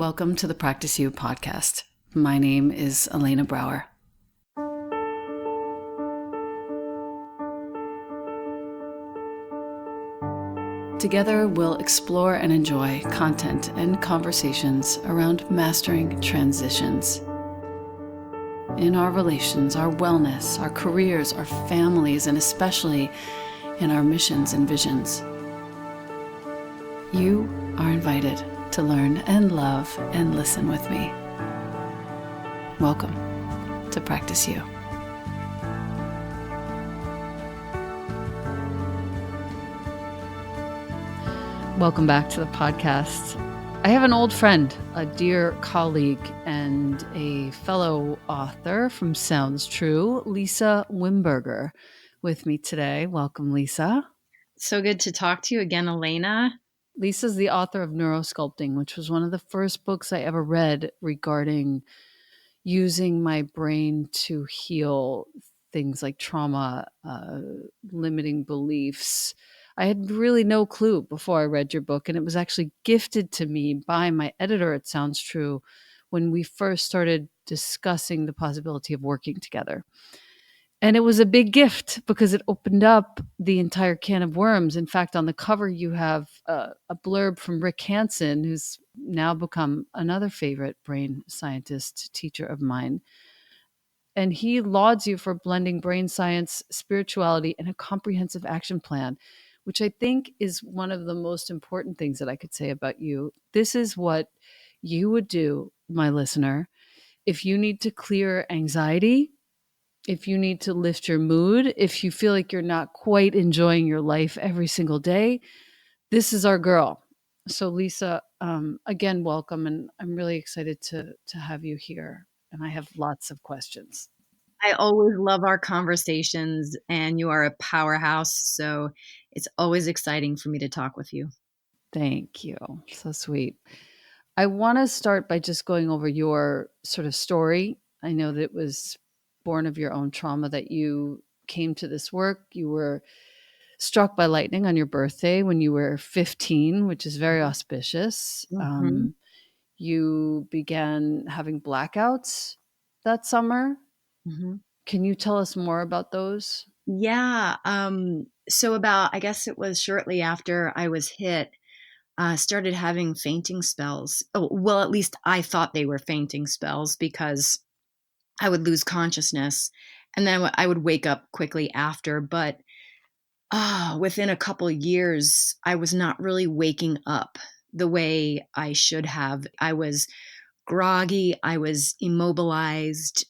Welcome to the Practice You podcast. My name is Elena Brower. Together, we'll explore and enjoy content and conversations around mastering transitions in our relations, our wellness, our careers, our families, and especially in our missions and visions. You are invited to learn and love and listen with me. Welcome to Practice You. Welcome back to the podcast. I have an old friend, a dear colleague, and a fellow author from Sounds True, Lisa Wimberger, with me today. Welcome, Lisa. So good to talk to you again, Elena. Lisa's the author of Neurosculpting, which was one of the first books I ever read regarding using my brain to heal things like trauma, limiting beliefs. I had really no clue before I read your book, and it was actually gifted to me by my editor at Sounds True when we first started discussing the possibility of working together. And it was a big gift because it opened up the entire can of worms. In fact, on the cover, you have a blurb from Rick Hansen, who's now become another favorite brain scientist teacher of mine. And he lauds you for blending brain science, spirituality, and a comprehensive action plan, which I think is one of the most important things that I could say about you. This is what you would do, my listener, if you need to clear anxiety, if you need to lift your mood, if you feel like you're not quite enjoying your life every single day. This is our girl. So Lisa, again, welcome. And I'm really excited to have you here. And I have lots of questions. I always love our conversations, and you are a powerhouse. So it's always exciting for me to talk with you. Thank you. So sweet. I want to start by just going over your sort of story. I know that it was born of your own trauma that you came to this work. You were struck by lightning on your birthday when you were 15, which is very auspicious. Mm-hmm. You began having blackouts that summer. Mm-hmm. Can you tell us more about those? Yeah. So I guess it was shortly after I was hit, started having fainting spells. Oh, well, at least I thought they were fainting spells because I would lose consciousness and then I would wake up quickly after. But within a couple of years, I was not really waking up the way I should have. I was groggy. I was immobilized.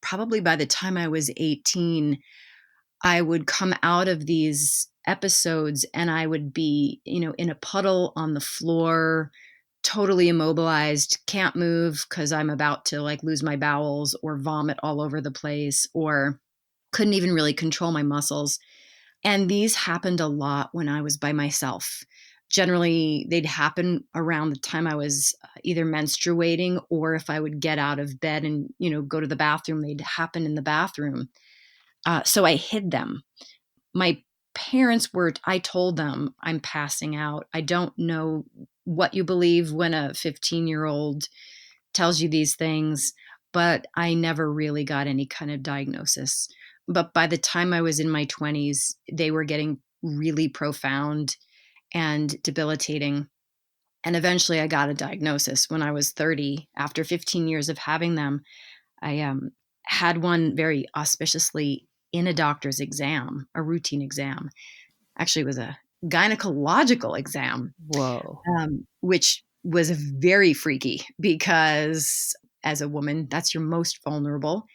Probably by the time I was 18, I would come out of these episodes and I would be, in a puddle on the floor, totally immobilized, can't move because I'm about to like lose my bowels or vomit all over the place, or couldn't even really control my muscles. And these happened a lot when I was by myself. Generally, they'd happen around the time I was either menstruating, or if I would get out of bed and, go to the bathroom, they'd happen in the bathroom. So I hid them. My parents I told them I'm passing out. I don't know what you believe when a 15-year-old tells you these things, but I never really got any kind of diagnosis. But by the time I was in my 20s, they were getting really profound and debilitating. And eventually I got a diagnosis when I was 30. After 15 years of having them, I had one very auspiciously in a doctor's exam, a routine exam. Actually, it was a gynecological exam, Whoa. which was very freaky because as a woman, that's your most vulnerable.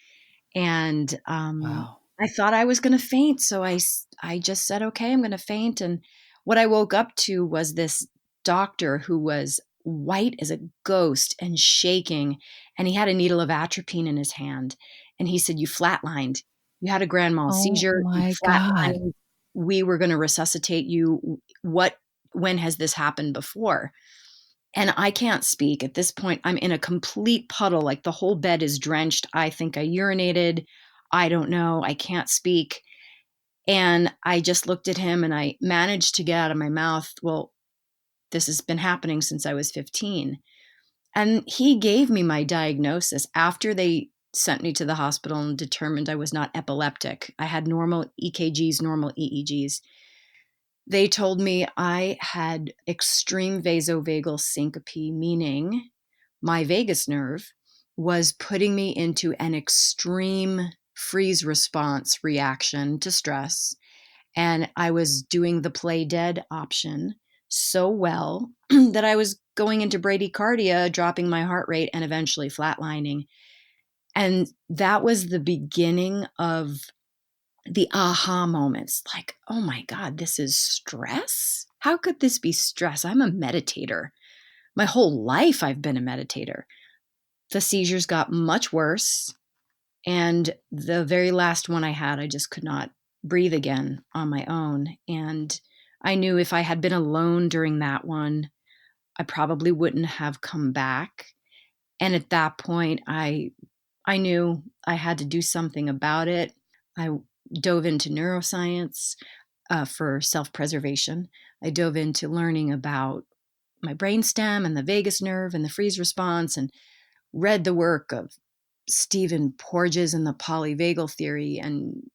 And Wow. I thought I was going to faint. So I just said, okay, I'm going to faint. And what I woke up to was this doctor who was white as a ghost and shaking. And he had a needle of atropine in his hand. And he said, you flatlined. You had a grand mal Oh seizure. You my God. flatlined. We were going to resuscitate you. When has this happened before? And I can't speak. At this point, I'm in a complete puddle. Like the whole bed is drenched. I think I urinated. I don't know. I can't speak. And I just looked at him and I managed to get out of my mouth, well, this has been happening since I was 15. And he gave me my diagnosis after they sent me to the hospital and determined I was not epileptic. I had normal EKGs, normal EEGs. They told me I had extreme vasovagal syncope, meaning my vagus nerve was putting me into an extreme freeze response reaction to stress. And I was doing the play dead option so well that I was going into bradycardia, dropping my heart rate, and eventually flatlining. And that was the beginning of the aha moments, like, oh my God, this is stress? How could this be stress? I'm a meditator. My whole life, I've been a meditator. The seizures got much worse. And the very last one I had, I just could not breathe again on my own. And I knew if I had been alone during that one, I probably wouldn't have come back. And at that point, I knew I had to do something about it. I dove into neuroscience for self preservation. I dove into learning about my brainstem and the vagus nerve and the freeze response, and read the work of Stephen Porges and the polyvagal theory, and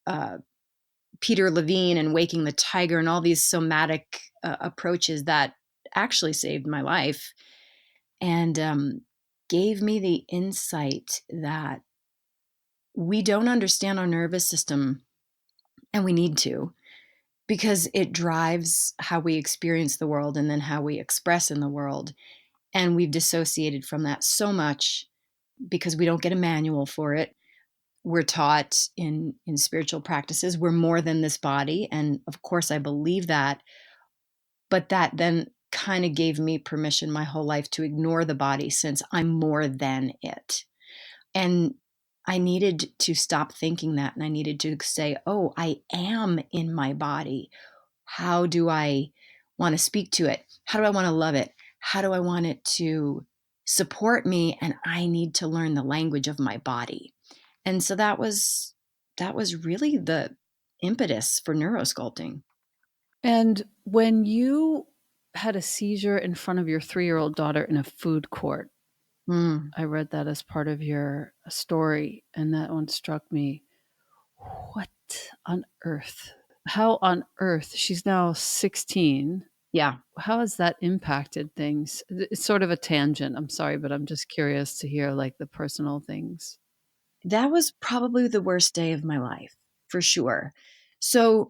uh, Peter Levine and Waking the Tiger, and all these somatic approaches that actually saved my life and gave me the insight that we don't understand our nervous system, and we need to, because it drives how we experience the world and then how we express in the world. And we've dissociated from that so much because we don't get a manual for it. We're taught in spiritual practices we're more than this body, and of course I believe that, but that then kind of gave me permission my whole life to ignore the body since I'm more than it. And I needed to stop thinking that, and I needed to say, oh, I am in my body. How do I want to speak to it? How do I want to love it? How do I want it to support me? And I need to learn the language of my body. And so that was really the impetus for neurosculpting. And when you had a seizure in front of your 3-year-old daughter in a food court, Mm, I read that as part of your story, and that one struck me. What on earth? How on earth? She's now 16. yeah, How has that impacted things? It's sort of a tangent. I'm sorry, but I'm just curious to hear like the personal things. that was probably the worst day of my life, for sure. So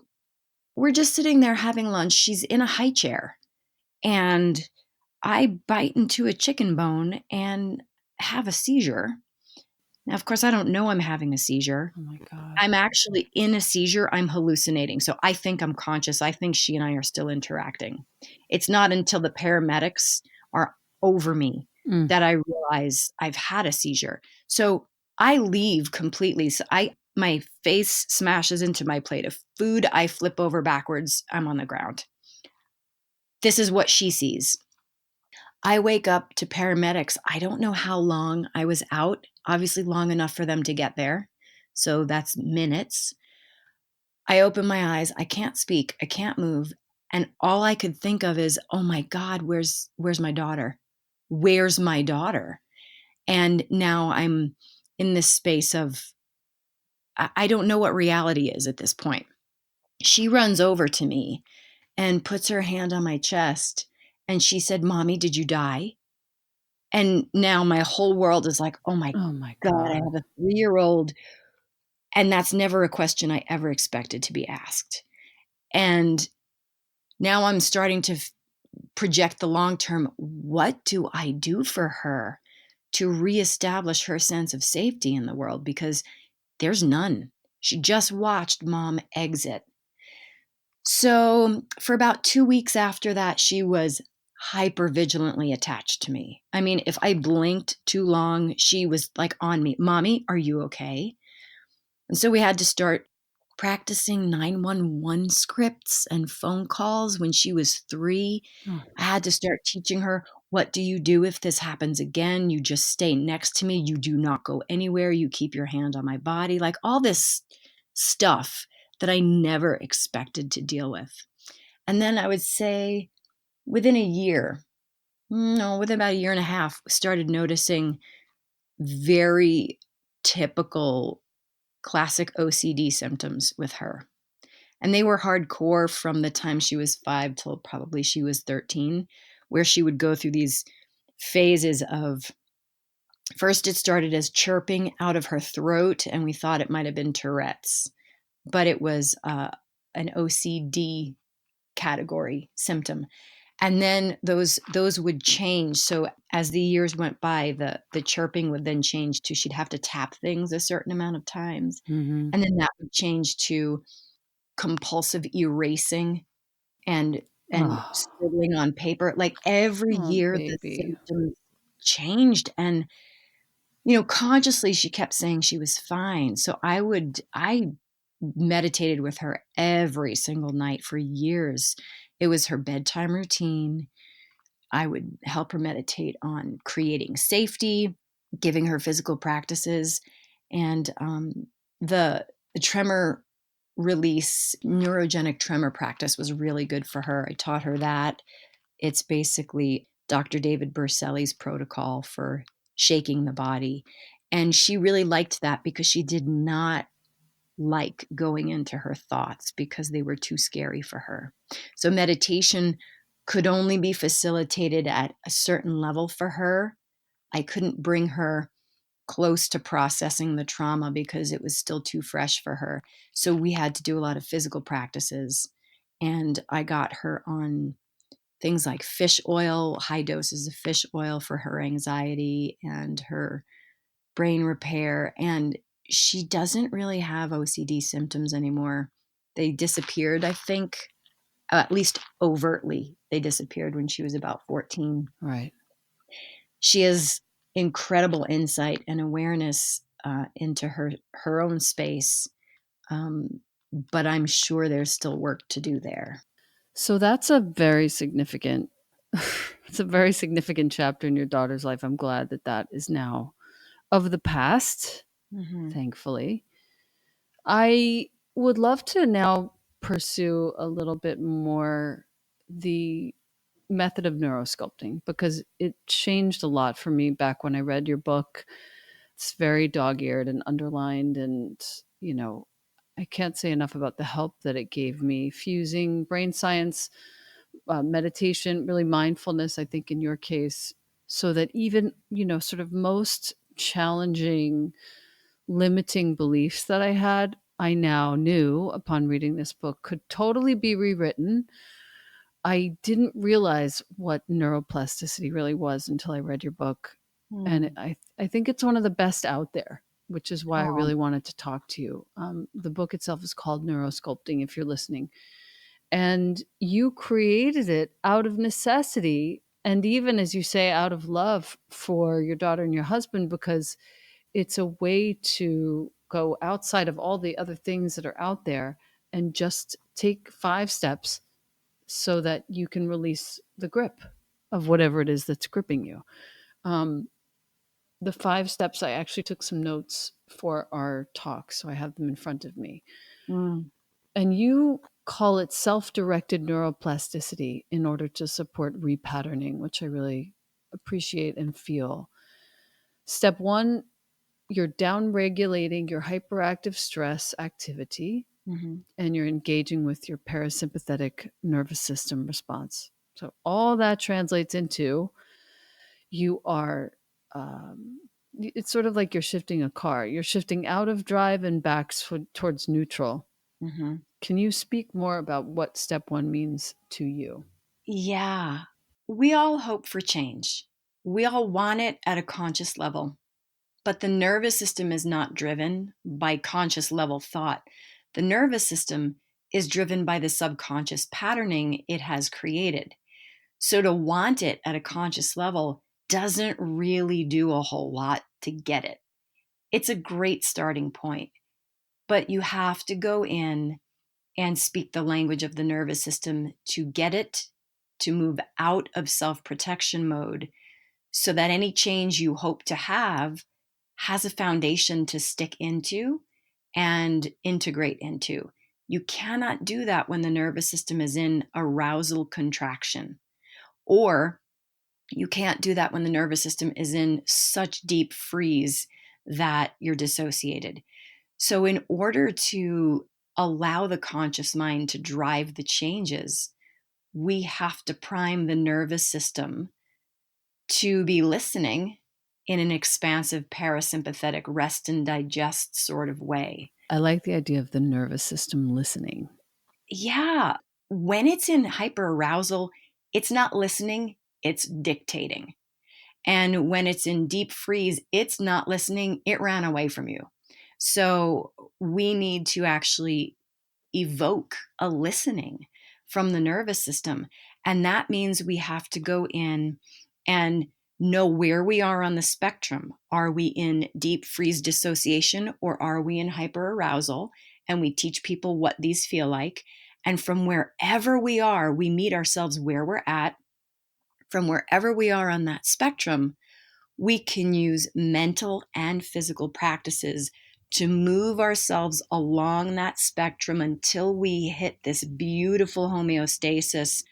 we're just sitting there having lunch. She's in a high chair, and I bite into a chicken bone and have a seizure. Now, of course, I don't know I'm having a seizure. Oh my God. I'm actually in a seizure. I'm hallucinating. So I think I'm conscious. I think she and I are still interacting. It's not until the paramedics are over me Mm. that I realize I've had a seizure. So I leave completely. So my face smashes into my plate of food. I flip over backwards. I'm on the ground. This is what she sees. I wake up to paramedics. I don't know how long I was out, obviously long enough for them to get there. So that's minutes. I open my eyes. I can't speak. I can't move. And all I could think of is, oh my God, where's my daughter? Where's my daughter? And now I'm in this space of, I don't know what reality is at this point. She runs over to me and puts her hand on my chest. And she said, Mommy, did you die? And now my whole world is like, oh my Oh my God, I God. have a 3-year-old. And that's never a question I ever expected to be asked. And now I'm starting to project the long term. What do I do for her to reestablish her sense of safety in the world? Because there's none. She just watched mom exit. So, for about 2 weeks after that, she was hyper vigilantly attached to me. I mean, if I blinked too long, she was like on me. Mommy, are you okay? And so we had to start practicing 911 scripts and phone calls when she was 3. Oh, I had to start teaching her, what do you do if this happens again? You just stay next to me. You do not go anywhere. You keep your hand on my body. Like all this stuff that I never expected to deal with. And then I would say within a year, No, within about a year and a half, started noticing very typical classic OCD symptoms with her. And they were hardcore from the time she was 5 till probably she was 13, where she would go through these phases of first it started as chirping out of her throat, and we thought it might have been Tourette's, but it was, an OCD category symptom. And then those would change. So as the years went by, the chirping would then change to she'd have to tap things a certain amount of times, Mhm. and then that would change to compulsive erasing and Oh, scribbling on paper. Like, every oh, year, the baby. symptoms changed, and, consciously, she kept saying she was fine. So I meditated with her every single night for years. It was her bedtime routine. I would help her meditate on creating safety, giving her physical practices, and the tremor release, neurogenic tremor practice was really good for her. I taught her that. It's basically Dr. David Berceli's protocol for shaking the body. And she really liked that because she did not like going into her thoughts because they were too scary for her. So meditation could only be facilitated at a certain level for her. I couldn't bring her close to processing the trauma because it was still too fresh for her. So we had to do a lot of physical practices. And I got her on things like fish oil, high doses of fish oil for her anxiety and her brain repair. And she doesn't really have OCD symptoms anymore. They disappeared, I think, at least overtly. They disappeared when she was about 14. Right. She has incredible insight and awareness into her own space, um, but I'm sure there's still work to do there. So that's a very significant it's a very significant chapter in your daughter's life. I'm glad that that is now of the past, Hmm. thankfully. I would love to now pursue a little bit more the method of neurosculpting because it changed a lot for me back when I read your book. It's very dog-eared and underlined, and I can't say enough about the help that it gave me fusing brain science, meditation, really mindfulness, I think in your case, so that even, sort of most challenging, limiting beliefs that I had, I now knew upon reading this book could totally be rewritten. I didn't realize what neuroplasticity really was until I read your book. And Mm. I think it's one of the best out there, which is why I Oh. really wanted to talk to you. The book itself is called Neurosculpting, if you're listening. And you created it out of necessity. And even, as you say, out of love for your daughter and your husband, because it's a way to go outside of all the other things that are out there and just take 5 steps so that you can release the grip of whatever it is that's gripping you. Um, the 5 steps, I actually took some notes for our talk, so I have them in front of me. Mm. And you call it self directed neuroplasticity in order to support repatterning, which I really appreciate and feel. Step one, you're down regulating your hyperactive stress activity Hmm. and you're engaging with your parasympathetic nervous system response. So, all that translates into you are, it's sort of like you're shifting a car. You're shifting out of drive and back towards neutral. Hmm. Can you speak more about what step one means to you? Yeah. We all hope for change. We all want it at a conscious level. But the nervous system is not driven by conscious level thought. The nervous system is driven by the subconscious patterning it has created. So to want it at a conscious level doesn't really do a whole lot to get it. It's a great starting point, but you have to go in and speak the language of the nervous system to get it to move out of self protection mode so that any change you hope to have has a foundation to stick into and integrate into. You cannot do that when the nervous system is in arousal contraction or You can't do that when the nervous system is in such deep freeze that you're dissociated. So, in order to allow the conscious mind to drive the changes, we have to prime the nervous system to be listening in an expansive parasympathetic rest and digest sort of way. I like the idea of the nervous system listening. Yeah. When it's in hyperarousal, it's not listening, it's dictating. And when it's in deep freeze, it's not listening, it ran away from you. So we need to actually evoke a listening from the nervous system. And that means we have to go in and know where we are on the spectrum. Are we in deep freeze dissociation or are we in hyperarousal? And we teach people what these feel like. And from wherever we are, we meet ourselves where we're at. From wherever we are on that spectrum, we can use mental and physical practices to move ourselves along that spectrum until we hit this beautiful homeostasis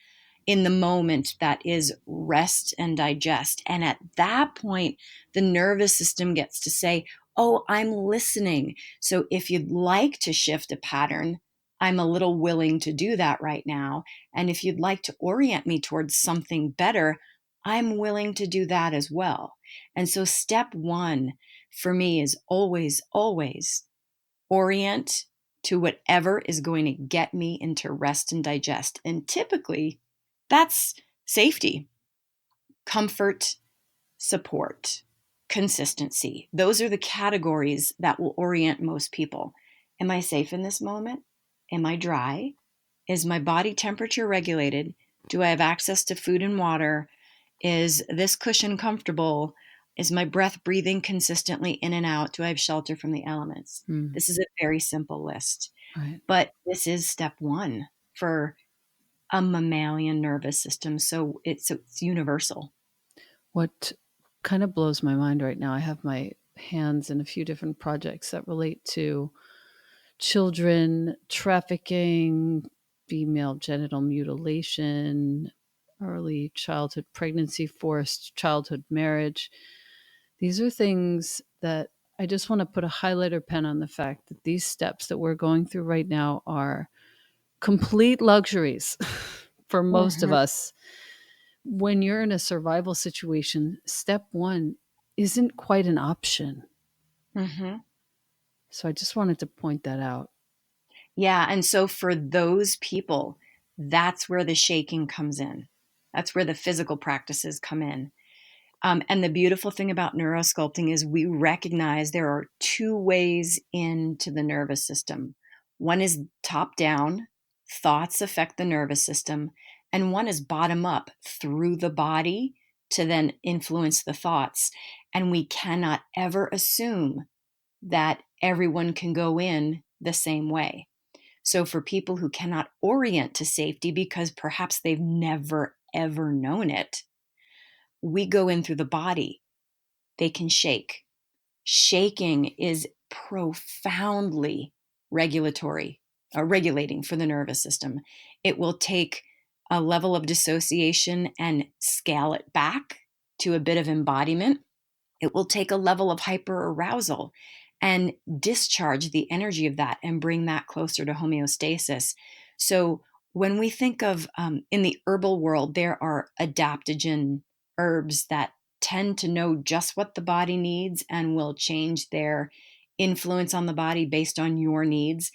in the moment that is rest and digest. And at that point, the nervous system gets to say, oh, I'm listening. So if you'd like to shift a pattern, I'm a little willing to do that right now. And if you'd like to orient me towards something better, I'm willing to do that as well. And so step one for me is always, always orient to whatever is going to get me into rest and digest. And typically, that's safety, comfort, support, consistency. Those are the categories that will orient most people. Am I safe in this moment? Am I dry? Is my body temperature regulated? Do I have access to food and water? Is this cushion comfortable? Is my breath breathing consistently in and out? Do I have shelter from the elements? Mm, This is a very simple list, right. but this is step one for a mammalian nervous system. So it's universal. What kind of blows my mind right now, I have my hands in a few different projects that relate to children trafficking, female genital mutilation, early childhood pregnancy, forced childhood marriage. These are things that I just want to put a highlighter pen on the fact that these steps that we're going through right now are complete luxuries for most of Mhm, us. When you're in a survival situation, step one isn't quite an option. mhm. So I just wanted to point that out. Yeah, and so for those people, that's where the shaking comes in. That's where the physical practices come in. And the beautiful thing about neurosculpting is we recognize there are two ways into the nervous system. One is top down, thoughts affect the nervous system, and one is bottom up through the body to then influence the thoughts. And we cannot ever assume that everyone can go in the same way. So, for people who cannot orient to safety because perhaps they've never ever known it, we go in through the body. They can shake. Shaking is profoundly regulatory, regulating for the nervous system. It will take a level of dissociation and scale it back to a bit of embodiment. It will take a level of hyperarousal and discharge the energy of that and bring that closer to homeostasis. So, when we think of in the herbal world, there are adaptogen herbs that tend to know just what the body needs and will change their influence on the body based on your needs.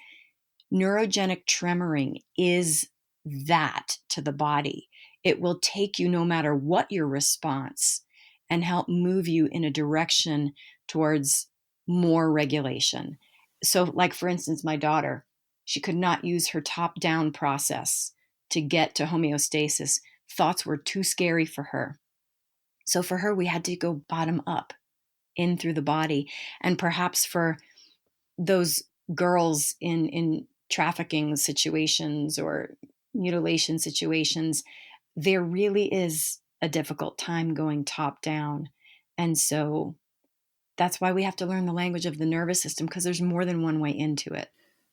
Neurogenic tremoring is that to the body. It will take you no matter what your response and help move you in a direction towards more regulation. So, like for instance, my daughter, she could not use her top down process to get to homeostasis. Thoughts were too scary for her. So, for her, we had to go bottom up in through the body. And perhaps for those girls in trafficking situations or mutilation situations, there really is a difficult time going top down. And so that's why we have to learn the language of the nervous system because there's more than one way into it.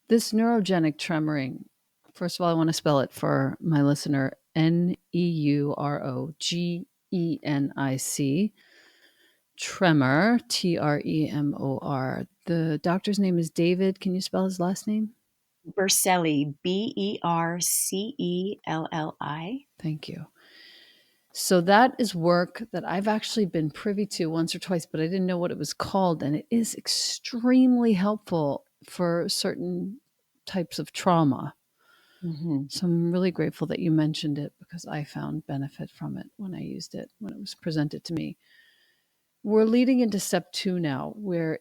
This neurogenic tremoring, first of all, I want to spell it for my listener, Neurogenic. Enic. Tremor, Tremor. The doctor's name is David. Can you spell his last name? Berceli, Bercelli. Thank you. So that is work that I've actually been privy to once or twice, but I didn't know what it was called. And it is extremely helpful for certain types of trauma. Hmm. So I'm really grateful that you mentioned it because I found benefit from it when I used it, when it was presented to me. We're leading into step 2 now, where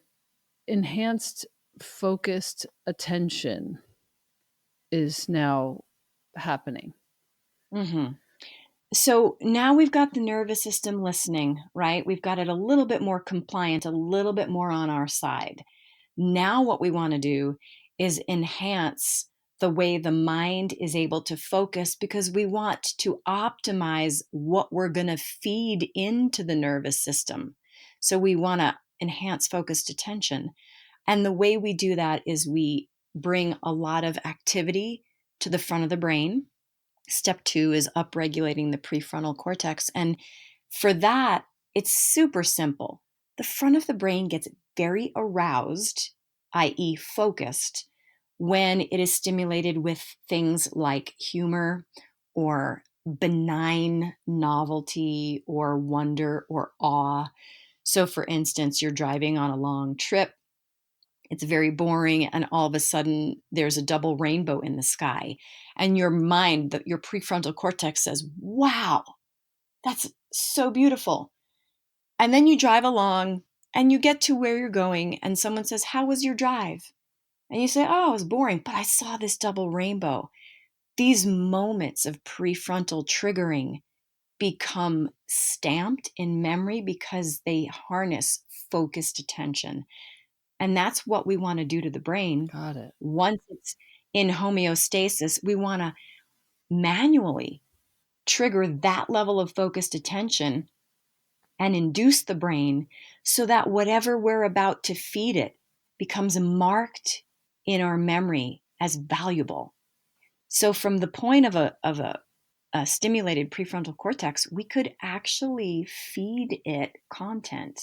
enhanced focused attention is now happening. Hmm. So now we've got the nervous system listening, right? We've got it a little bit more compliant, a little bit more on our side. Now, what we want to do is enhance the way the mind is able to focus because we want to optimize what we're going to feed into the nervous system. So, we want to enhance focused attention. And the way we do that is we bring a lot of activity to the front of the brain. Step 2 is upregulating the prefrontal cortex. And for that, it's super simple. The front of the brain gets very aroused, i.e., focused, when it is stimulated with things like humor or benign novelty or wonder or awe. So, for instance, you're driving on a long trip, it's very boring, and all of a sudden there's a double rainbow in the sky. And your mind, your prefrontal cortex says, wow, that's so beautiful. And then you drive along and you get to where you're going, and someone says, how was your drive? And you say, oh, it was boring, but I saw this double rainbow. These moments of prefrontal triggering become stamped in memory because they harness focused attention. And that's what we want to do to the brain. Got it. Once it's in homeostasis, we want to manually trigger that level of focused attention and induce the brain so that whatever we're about to feed it becomes marked in our memory as valuable. So, from the point of a stimulated prefrontal cortex, we could actually feed it content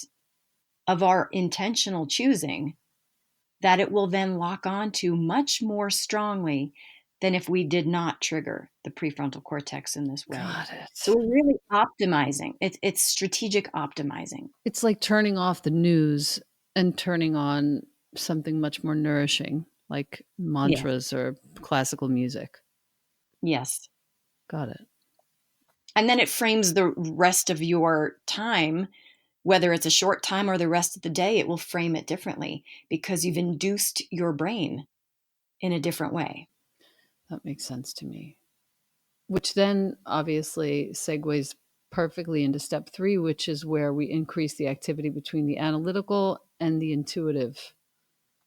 of our intentional choosing that it will then lock onto much more strongly than if we did not trigger the prefrontal cortex in this way. Got So it. we're really optimizing. It's strategic optimizing. It's like turning off the news and turning on something much more nourishing, like Yes. mantras or classical music. Yes. Got it. And then it frames the rest of your time, whether it's a short time or the rest of the day, it will frame it differently because you've induced your brain in a different way. That makes sense to me. Which then obviously segues perfectly into step 3, which is where we increase the activity between the analytical and the intuitive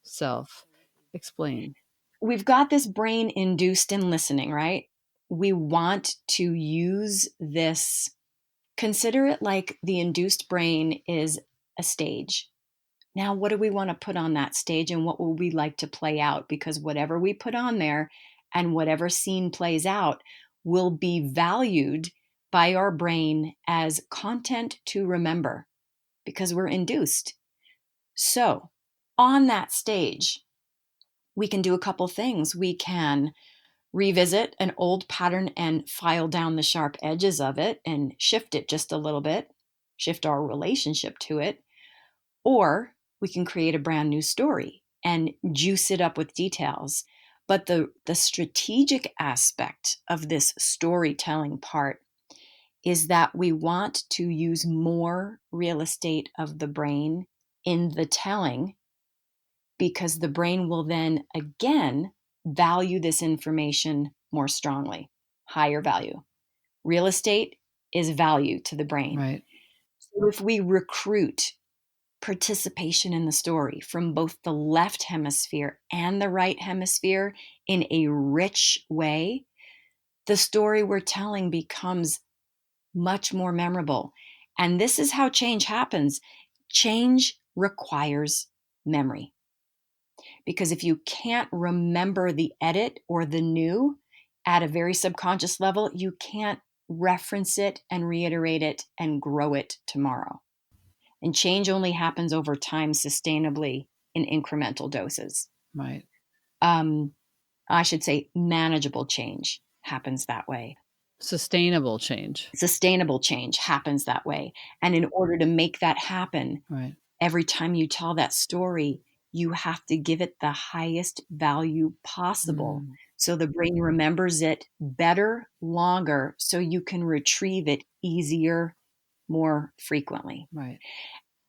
self. Explain. We've got this brain induced in listening, right? We want to use this. Consider it like the induced brain is a stage. Now, what do we want to put on that stage and what will we like to play out? Because whatever we put on there and whatever scene plays out will be valued by our brain as content to remember because we're induced. So, on that stage, we can do a couple things. We can revisit an old pattern and file down the sharp edges of it and shift it just a little bit, shift our relationship to it. Or we can create a brand new story and juice it up with details. But the strategic aspect of this storytelling part is that we want to use more real estate of the brain in the telling because the brain will then again value this information more strongly, higher value. Real estate is value to the brain. Right. So if we recruit participation in the story from both the left hemisphere and the right hemisphere in a rich way, the story we're telling becomes much more memorable. And this is how change happens. Change requires memory. Because if you can't remember the edit or the new at a very subconscious level, you can't reference it and reiterate it and grow it tomorrow. And change only happens over time sustainably in incremental doses. Right. Um, I should say manageable change happens that way. Sustainable change. Sustainable change happens that way. And in order to make that happen, Right. every time you tell that story, you have to give it the highest value possible. Mm, So the brain remembers it better, longer, so you can retrieve it easier, more frequently. right.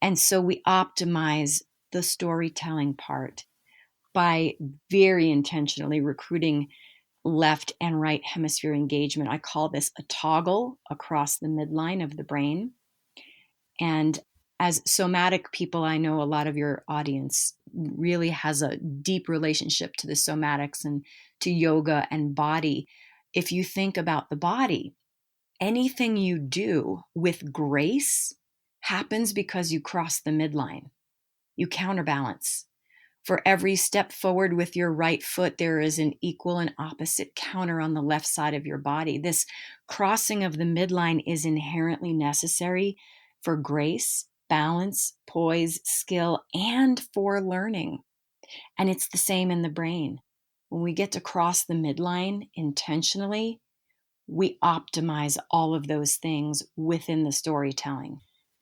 And so we optimize the storytelling part by very intentionally recruiting left and right hemisphere engagement. I call this a toggle across the midline of the brain. And as somatic people, I know a lot of your audience really has a deep relationship to the somatics and to yoga and body. If you think about the body, anything you do with grace happens because you cross the midline. You counterbalance. For every step forward with your right foot, there is an equal and opposite counter on the left side of your body. This crossing of the midline is inherently necessary for grace, balance, poise, skill, and for learning. And it's the same in the brain. When we get to cross the midline intentionally, we optimize all of those things within the storytelling.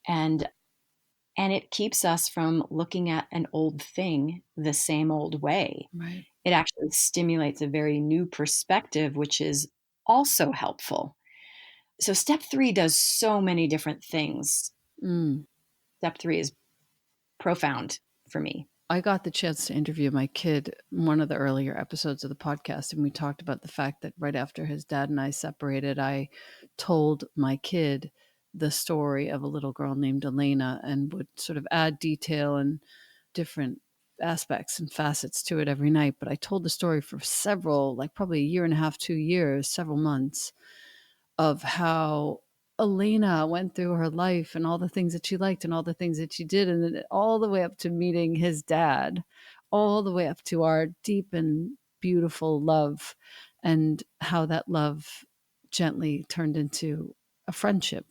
And and it keeps us from looking at an old thing the same old way. Right. It actually stimulates a very new perspective, which is also helpful. So, step three does so many different things. Mm. Step three is profound for me. I got the chance to interview my kid in one of the earlier episodes of the podcast, and we talked about the fact that right after his dad and I separated, I told my kid the story of a little girl named Elena and would sort of add detail and different aspects and facets to it every night. But I told the story for several, like probably a year and a half, 2 years, several months, of how Elena went through her life and all the things that she liked and all the things that she did, and then all the way up to meeting his dad, all the way up to our deep and beautiful love, and how that love gently turned into a friendship.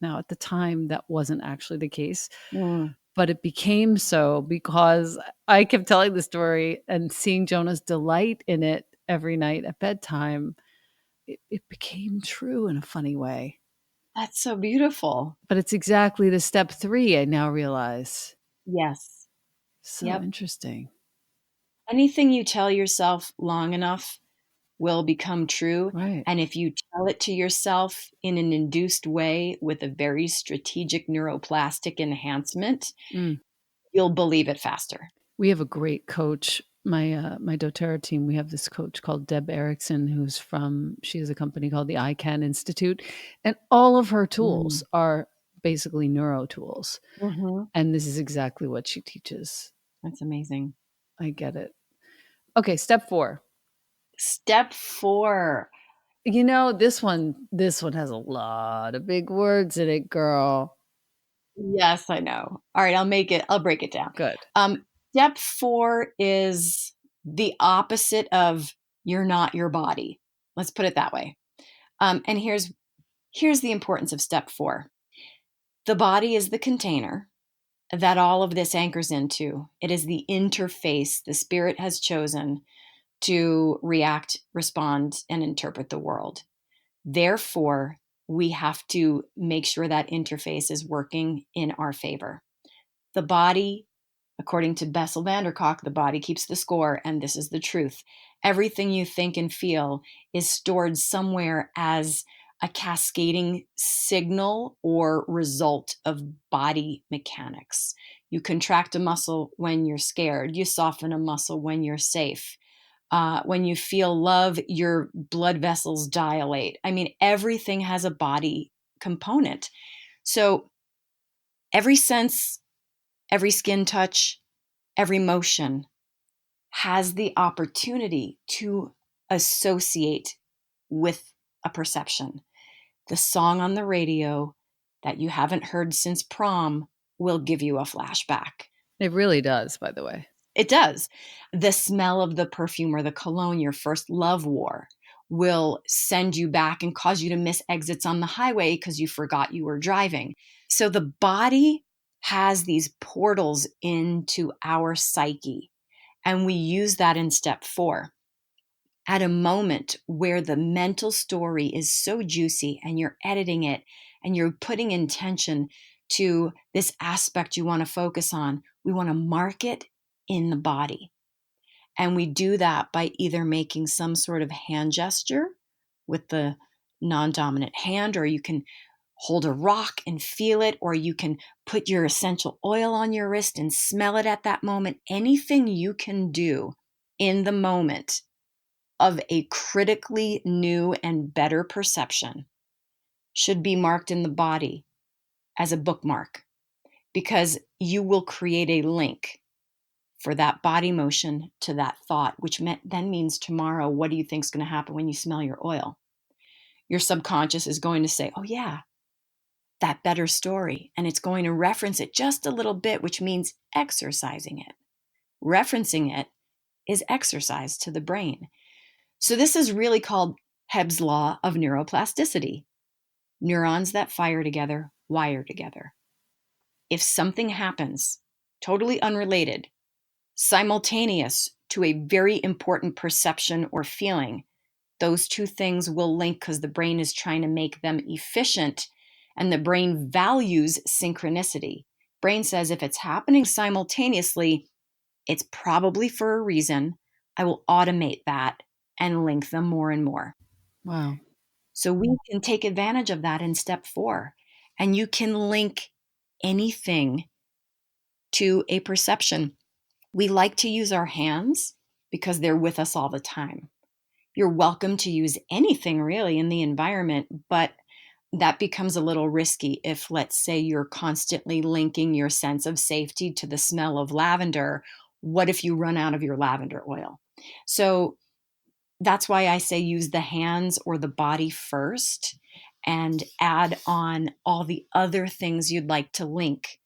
Now, at the time, that wasn't actually the case, Mm, but it became so because I kept telling the story and seeing Jonah's delight in it every night at bedtime. It became true in a funny way. that's so beautiful. But it's exactly the step 3, I now realize. Yes. So Yep. interesting. Anything you tell yourself long enough will become true. Right. And if you tell it to yourself in an induced way with a very strategic neuroplastic enhancement, Mm. you'll believe it faster. We have a great coach. My doTERRA team, we have this coach called Deb Erickson, she has a company called the ICANN Institute, and all of her Mm. tools are basically neuro tools. Mhm. And this is exactly what she teaches. That's amazing. I get it. Okay, step 4. Step 4. This one has a lot of big words in it, girl. Yes, I know. All right, I'll break it down. Good. Step 4 is the opposite of "you're not your body." Let's put it that way. And here's the importance of step 4. The body is the container that all of this anchors into. It is the interface the spirit has chosen to react, respond, and interpret the world. Therefore, we have to make sure that interface is working in our favor. The body, according to Bessel van der Kolk, the body keeps the score, and this is the truth. Everything you think and feel is stored somewhere as a cascading signal or result of body mechanics. You contract a muscle when you're scared, you soften a muscle when you're safe. When you feel love, your blood vessels dilate. I mean, everything has a body component. So every sense, every skin touch, every motion has the opportunity to associate with a perception. The song on the radio that you haven't heard since prom will give you a flashback. It really does, by the way. It does. The smell of the perfume or the cologne your first love wore will send you back and cause you to miss exits on the highway because you forgot you were driving. So the body has these portals into our psyche, and we use that in step 4. At a moment where the mental story is so juicy and you're editing it and you're putting intention to this aspect you want to focus on, we want to mark it in the body. And we do that by either making some sort of hand gesture with the non dominant hand, or you can hold a rock and feel it, or you can put your essential oil on your wrist and smell it at that moment. Anything you can do in the moment of a critically new and better perception should be marked in the body as a bookmark, because you will create a link for that body motion to that thought, which then means tomorrow, what do you think is going to happen when you smell your oil? Your subconscious is going to say, oh, yeah, that better story. And it's going to reference it just a little bit, which means exercising it. Referencing it is exercise to the brain. So this is really called Hebb's law of neuroplasticity. Neurons that fire together wire together. If something happens, totally unrelated, simultaneous to a very important perception or feeling, those two things will link because the brain is trying to make them efficient, and the brain values synchronicity. Brain says if it's happening simultaneously, it's probably for a reason. I will automate that and link them more and more. Wow. So we can take advantage of that in step 4. And you can link anything to a perception. We like to use our hands because they're with us all the time. You're welcome to use anything really in the environment, but that becomes a little risky if, let's say, you're constantly linking your sense of safety to the smell of lavender. What if you run out of your lavender oil? So that's why I say use the hands or the body first and add on all the other things you'd like to link.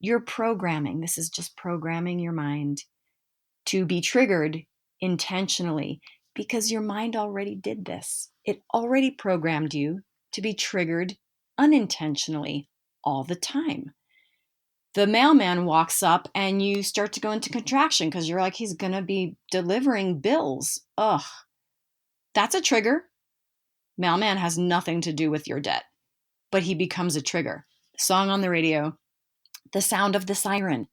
You're programming. This is just programming your mind to be triggered intentionally because your mind already did this. It already programmed you to be triggered unintentionally all the time. The mailman walks up and you start to go into contraction because you're like, he's going to be delivering bills. Ugh, that's a trigger. Mailman has nothing to do with your debt, but he becomes a trigger. Song on the radio, the sound of the siren,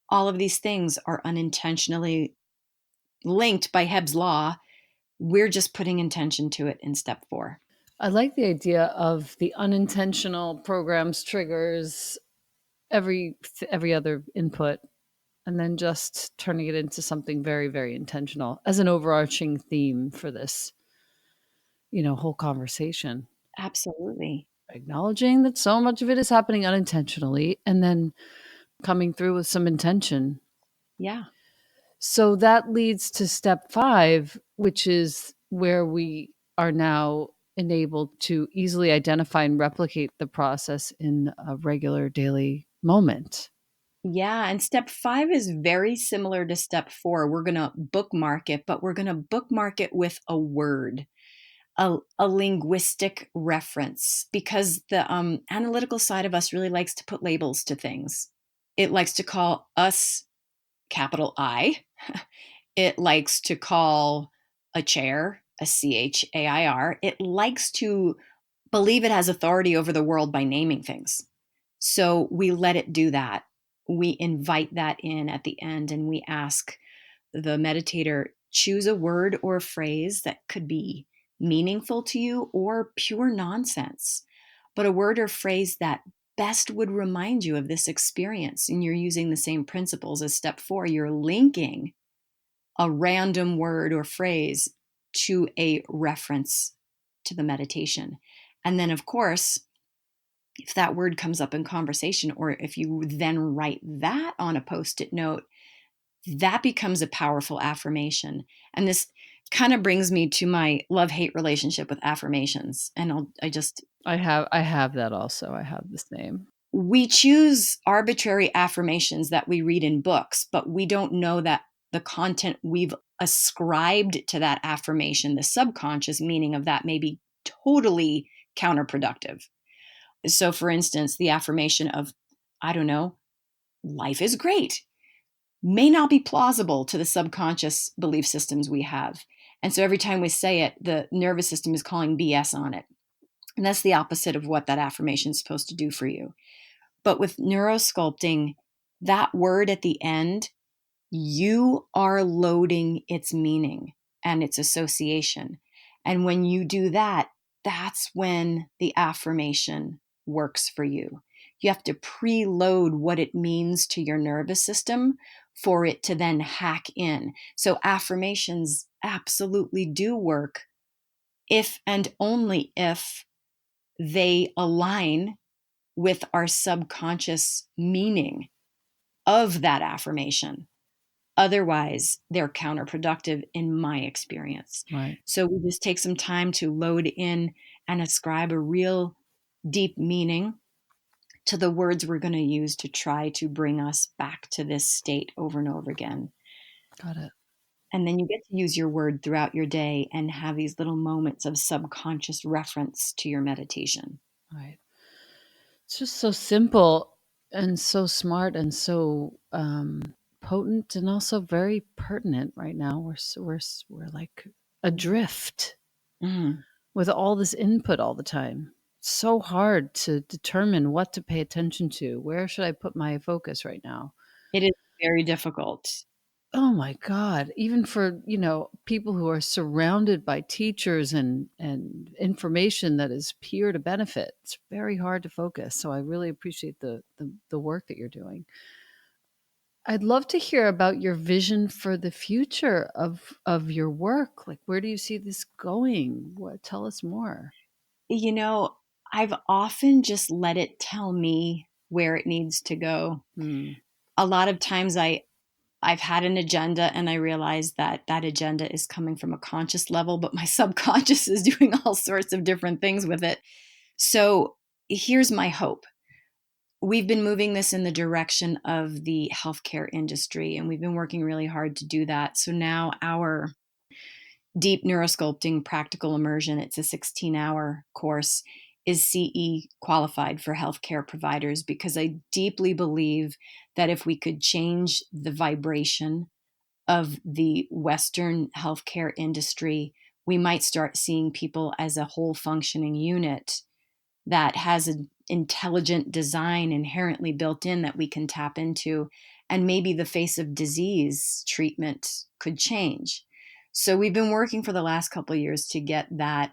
all of these things are unintentionally linked by Hebb's law. We're just putting intention to it in step 4. I like the idea of the unintentional programs, triggers, every other input, and then just turning it into something very, very intentional as an overarching theme for this, whole conversation. Absolutely. Acknowledging that so much of it is happening unintentionally and then coming through with some intention. Yeah. So that leads to step 5, which is where we are now enabled to easily identify and replicate the process in a regular daily moment. Yeah. And step 5 is very similar to step 4. We're going to bookmark it, but we're going to bookmark it with a word, a linguistic reference, because the analytical side of us really likes to put labels to things. It likes to call us capital I. It likes to call a chair a CHAIR. It likes to believe it has authority over the world by naming things. So we let it do that. We invite that in at the end and we ask the meditator, choose a word or a phrase that could be meaningful to you or pure nonsense, but a word or phrase that best would remind you of this experience. And you're using the same principles as step 4. You're linking a random word or phrase to a reference to the meditation. And then, of course, if that word comes up in conversation, or if you then write that on a post it note, that becomes a powerful affirmation. And this kind of brings me to my love hate relationship with affirmations. And I have that also. I have the same. we choose arbitrary affirmations that we read in books, but we don't know that the content we've ascribed to that affirmation, the subconscious meaning of that may be totally counterproductive. So, for instance, the affirmation of, I don't know, life is great may not be plausible to the subconscious belief systems we have. And so every time we say it, the nervous system is calling BS on it. And that's the opposite of what that affirmation is supposed to do for you. But with neurosculpting, that word at the end, you are loading its meaning and its association. And when you do that, that's when the affirmation works for you. You have to preload what it means to your nervous system for it to then hack in. So affirmations absolutely do work if and only if they align with our subconscious meaning of that affirmation. Otherwise, they're counterproductive in my experience. Right. So we just take some time to load in and ascribe a real deep meaning to the words we're going to use to try to bring us back to this state over and over again. Got it. And then you get to use your word throughout your day and have these little moments of subconscious reference to your meditation. Right. It's just so simple and so smart and so potent and also very pertinent right now. We're like adrift Mm. with all this input all the time. It's so hard to determine what to pay attention to. Where should I put my focus right now? It is very difficult. Oh my God. Even for, people who are surrounded by teachers and information that is pure to benefit, it's very hard to focus. So I really appreciate the work that you're doing. I'd love to hear about your vision for the future of your work. Like, where do you see this going? Tell us more. You know, I've often just let it tell me where it needs to go. Hmm. A lot of times I've had an agenda and I realize that that agenda is coming from a conscious level, but my subconscious is doing all sorts of different things with it. So here's my hope. We've been moving this in the direction of the healthcare industry, and we've been working really hard to do that. So now our deep neurosculpting practical immersion, it's a 16-hour course, is CE qualified for healthcare providers because I deeply believe that if we could change the vibration of the Western healthcare industry, we might start seeing people as a whole functioning unit that has an intelligent design inherently built in that we can tap into. And maybe the face of disease treatment could change. So we've been working for the last couple of years to get that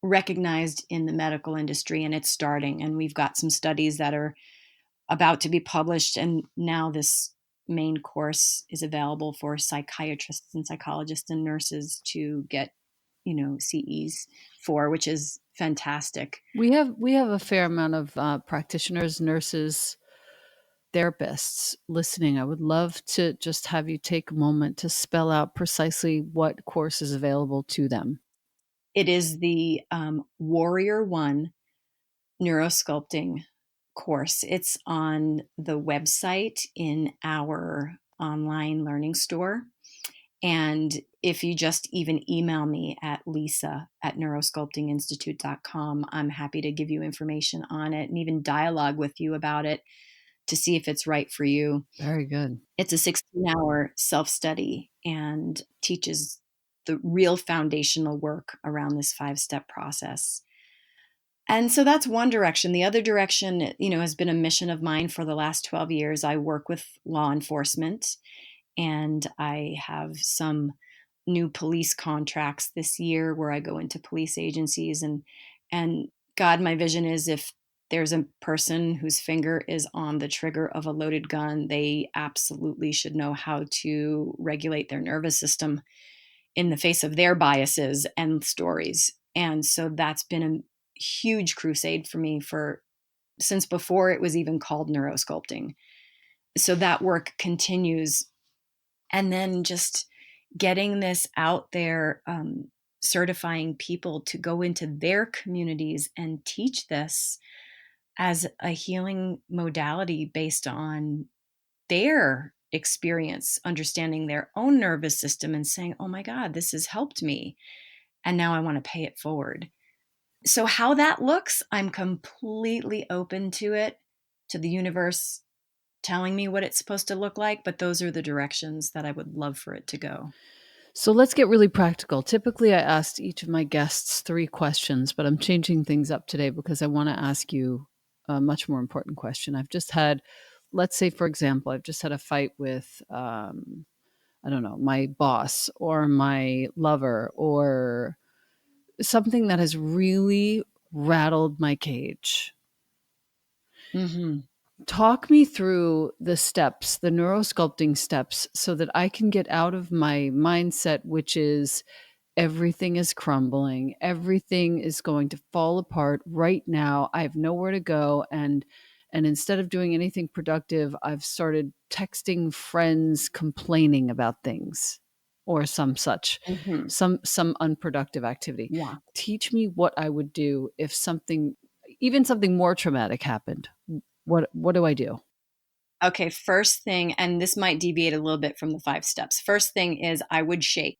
recognized in the medical industry, and it's starting. And we've got some studies that are about to be published. And now this main course is available for psychiatrists and psychologists and nurses to get, CEs for, which is fantastic. We have a fair amount of practitioners, nurses, therapists listening. I would love to just have you take a moment to spell out precisely what course is available to them. It is the Warrior One neurosculpting course. It's on the website in our online learning store. And if you just even email me at lisa@neurosculptinginstitute.com, I'm happy to give you information on it and even dialogue with you about it to see if it's right for you. Very good. It's a 16-hour self-study and teaches the real foundational work around this 5-step process. And so that's one direction. The other direction, has been a mission of mine for the last 12 years. I work with law enforcement, and I have some new police contracts this year where I go into police agencies, and God, my vision is if there's a person whose finger is on the trigger of a loaded gun, they absolutely should know how to regulate their nervous system in the face of their biases and stories. And so that's been a huge crusade for me for since before it was even called neurosculpting. So that work continues. And then just getting this out there, certifying people to go into their communities and teach this as a healing modality based on their experience, understanding their own nervous system and saying, oh my God, this has helped me. And now I want to pay it forward. So, how that looks, I'm completely open to it, to the universe telling me what it's supposed to look like. But those are the directions that I would love for it to go. So let's get really practical. Typically, I asked each of my guests 3 questions, but I'm changing things up today because I want to ask you a much more important question. I've just had, let's say, for example, I've just had a fight with, I don't know, my boss or my lover or something that has really rattled my cage. Mm-hmm. Talk me through the steps, the neurosculpting steps, so that I can get out of my mindset, which is everything is crumbling. Everything is going to fall apart right now. I have nowhere to go. And instead of doing anything productive, I've started texting friends complaining about things or some such, Mm-hmm. some unproductive activity. Yeah. Teach me what I would do if something, even something more traumatic happened. What do I do? Okay. First thing, and this might deviate a little bit from the 5 steps. First thing is I would shake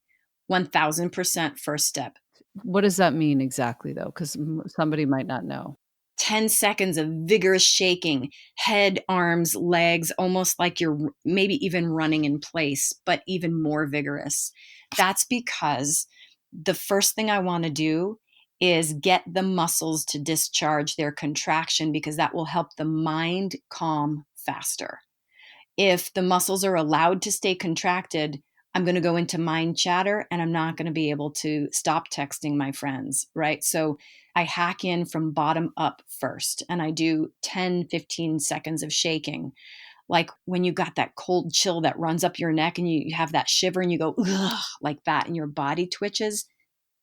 1000% first step. What does that mean exactly though? Because somebody might not know. 10 seconds of vigorous shaking, head, arms, legs, almost like you're maybe even running in place, but even more vigorous. That's because the first thing I want to do is get the muscles to discharge their contraction because that will help the mind calm faster. If the muscles are allowed to stay contracted, I'm going to go into mind chatter and I'm not going to be able to stop texting my friends, right? So I hack in from bottom up first and I do 10, 15 seconds of shaking. Like when you got that cold chill that runs up your neck and you have that shiver and you go, ugh, like that, and your body twitches,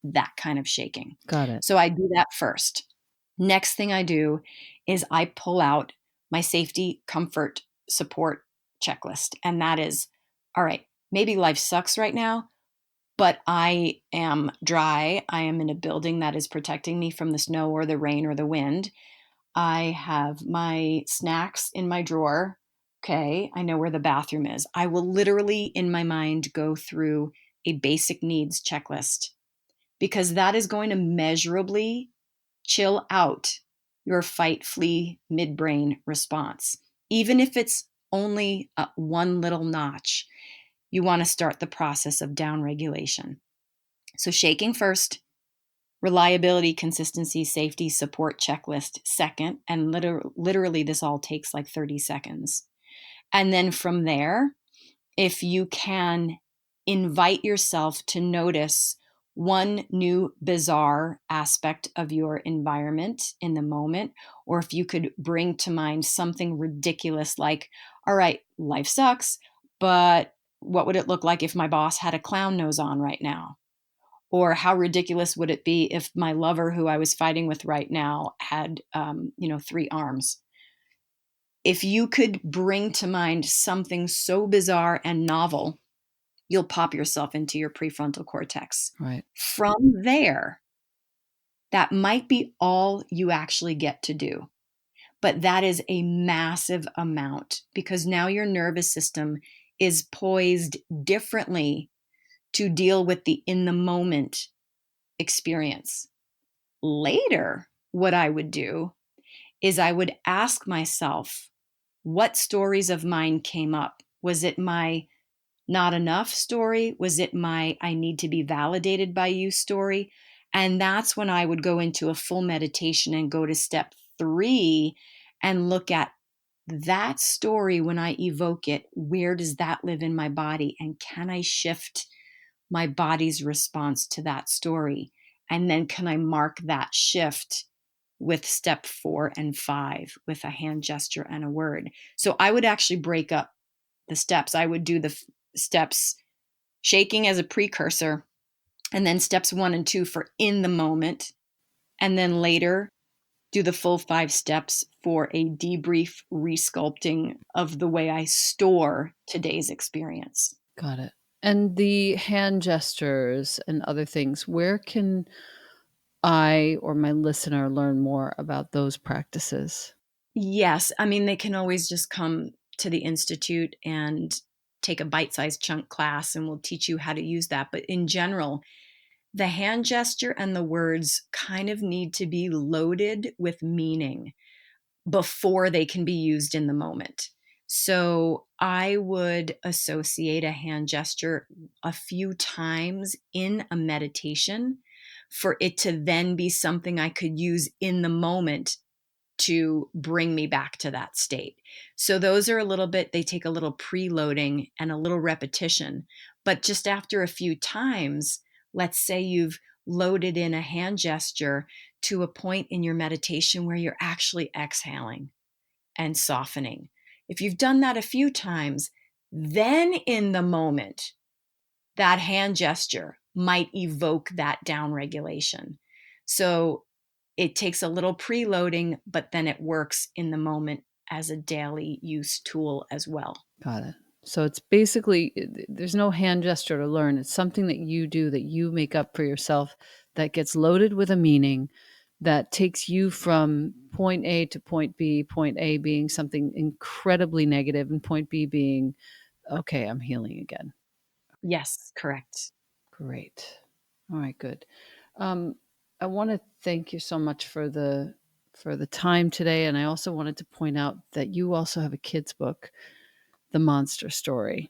that kind of shaking. Got it. So I do that first. Next thing I do is I pull out my safety, comfort, support checklist. And that is, all right, maybe life sucks right now, but I am dry. I am in a building that is protecting me from the snow or the rain or the wind. I have my snacks in my drawer. Okay, I know where the bathroom is. I will literally, in my mind, go through a basic needs checklist because that is going to measurably chill out your fight, flee, midbrain response. Even if it's only one little notch, you want to start the process of downregulation. So, shaking first, reliability, consistency, safety, support checklist second. And literally, this all takes like 30 seconds. And then from there, if you can invite yourself to notice one new bizarre aspect of your environment in the moment, or if you could bring to mind something ridiculous like, all right, life sucks, but what would it look like if my boss had a clown nose on right now? Or how ridiculous would it be if my lover who I was fighting with right now had, 3 arms? If you could bring to mind something so bizarre and novel, you'll pop yourself into your prefrontal cortex. Right. From there, that might be all you actually get to do. But that is a massive amount because now your nervous system is poised differently to deal with the in the moment experience. Later, what I would do is I would ask myself, what stories of mine came up? Was it my not enough story? Was it my I need to be validated by you story? And that's when I would go into a full meditation and go to step 3 and look at that story when I evoke it. Where does that live in my body? And can I shift my body's response to that story? And then can I mark that shift with step 4 and 5 with a hand gesture and a word? So I would actually break up the steps. I would do the steps shaking as a precursor, and then steps 1 and 2 for in the moment, and then later do the full 5 steps for a debrief resculpting of the way I store today's experience. Got it. And the hand gestures and other things, where can I or my listener learn more about those practices? Yes, I mean, they can always just come to the Institute and take a bite-sized chunk class and we'll teach you how to use that. But in general, the hand gesture and the words kind of need to be loaded with meaning before they can be used in the moment. So I would associate a hand gesture a few times in a meditation for it to then be something I could use in the moment to bring me back to that state. So those are a little bit, they take a little preloading and a little repetition. But just after a few times, let's say you've loaded in a hand gesture to a point in your meditation where you're actually exhaling and softening. If you've done that a few times, then in the moment, that hand gesture might evoke that down regulation. So it takes a little preloading, but then it works in the moment as a daily use tool as well. Got it. So it's basically there's no hand gesture to learn. It's something that you do that you make up for yourself that gets loaded with a meaning that takes you from point A to point B, point A being something incredibly negative and point B being, okay, I'm healing again. Yes, correct. Great. All right, good. Um, I want to thank you so much for the time today, and I also wanted to point out that you also have a kids book, The Monster Story.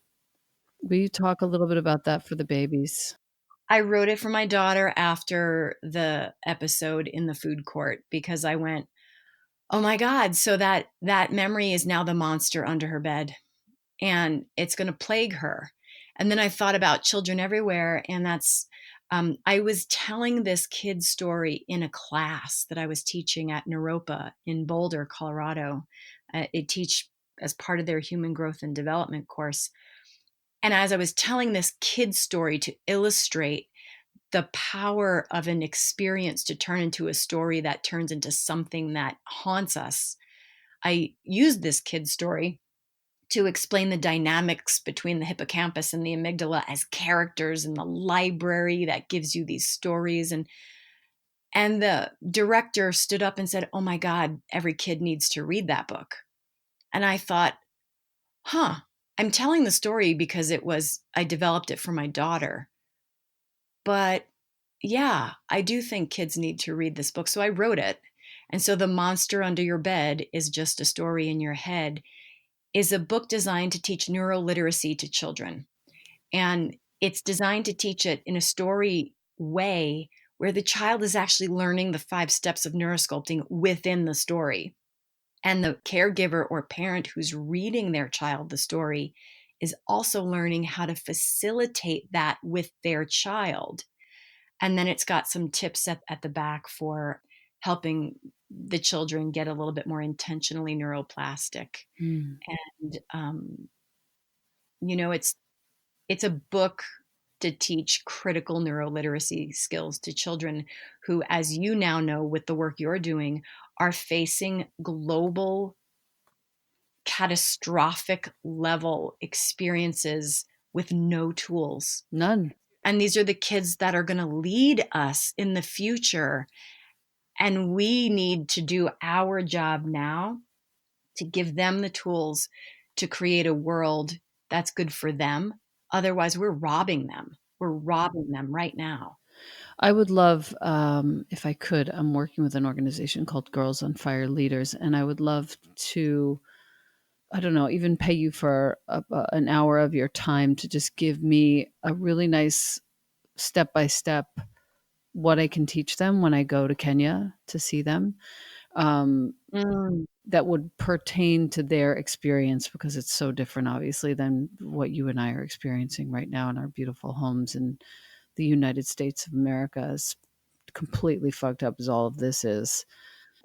Will you talk a little bit about that for the babies? I wrote it for my daughter after the episode in the food court because I went, "Oh my god, so that memory is now the monster under her bed and it's going to plague her." And then I thought about children everywhere and I was telling this kid story in a class that I was teaching at Naropa in Boulder, Colorado. It teach as part of their human growth and development course. And as I was telling this kid story to illustrate the power of an experience to turn into a story that turns into something that haunts us, I used this kid story to explain the dynamics between the hippocampus and the amygdala as characters in the library that gives you these stories. And the director stood up and said, "Oh my God, every kid needs to read that book." And I thought, huh, I'm telling the story because I developed it for my daughter. But yeah, I do think kids need to read this book. So I wrote it. And so The Monster Under Your Bed is just a story in your head is a book designed to teach neuroliteracy to children. And it's designed to teach it in a story way where the child is actually learning the 5 steps of neurosculpting within the story. And the caregiver or parent who's reading their child the story is also learning how to facilitate that with their child. And then it's got some tips at the back for helping the children get a little bit more intentionally neuroplastic. Mm. And you know, it's a book to teach critical neuroliteracy skills to children who, as you now know with the work you're doing, are facing global catastrophic level experiences with no tools. None. And these are the kids that are going to lead us in the future. And we need to do our job now to give them the tools to create a world that's good for them. Otherwise, we're robbing them. We're robbing them right now. I would love, if I could, I'm working with an organization called Girls on Fire Leaders, and I would love to, I don't know, even pay you for an hour of your time to just give me a really nice step by step what I can teach them when I go to Kenya to see them. Um, Mm. that would pertain to their experience because it's so different, obviously, than what you and I are experiencing right now in our beautiful homes in the United States of America, as completely fucked up as all of this is.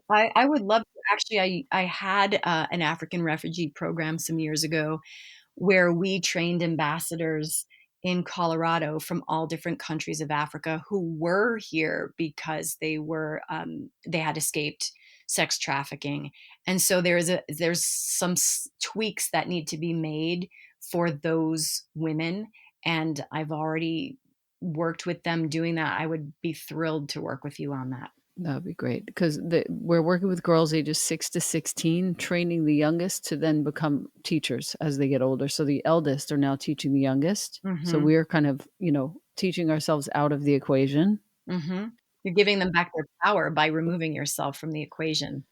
I would love to. Actually, I had an African refugee program some years ago where we trained ambassadors in Colorado from all different countries of Africa who were here because they had escaped sex trafficking, and so there's some tweaks that need to be made for those women, and I've already worked with them doing that. I would be thrilled to work with you on that. That would be great because we're working with girls ages 6 to 16, training the youngest to then become teachers as they get older. So the eldest are now teaching the youngest. So Mhm, we're kind of, teaching ourselves out of the equation. mhm. You're giving them back their power by removing yourself from the equation.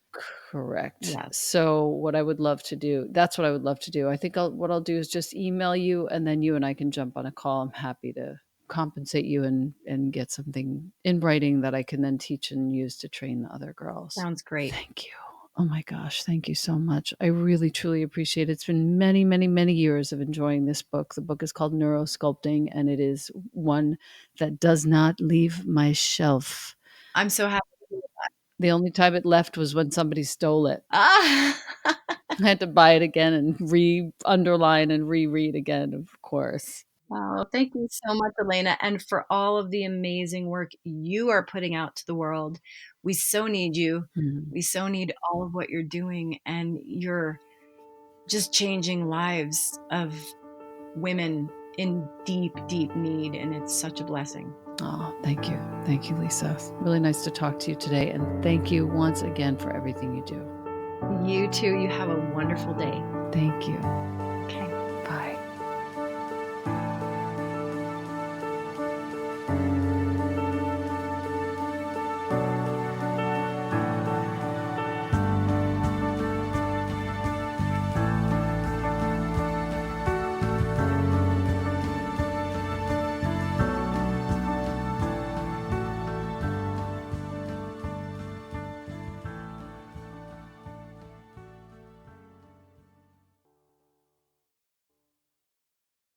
Correct. Yes, So what I would love to do, that's what I would love to do. I think what I'll do is just email you and then you and I can jump on a call. I'm happy to compensate you and get something in writing that I can then teach and use to train the other girls. sounds great. Thank you. Oh my gosh, thank you so much. I really truly appreciate it. It's been many, many, many years of enjoying this book. The book is called Neurosculpting and it is one that does not leave my shelf. I'm so happy to hear The only time it left was when somebody stole it. that. I had to buy it again and underline and reread again, of course. Oh, thank you so much, Elena, and for all of the amazing work you are putting out to the world. We so need you. Mhm. We so need all of what you're doing, and you're just changing lives of women in deep, deep need, and it's such a blessing. Oh, thank you. Thank you, Lisa. Really nice to talk to you today. And thank you once again for everything you do. You too, you have a wonderful day. Thank you.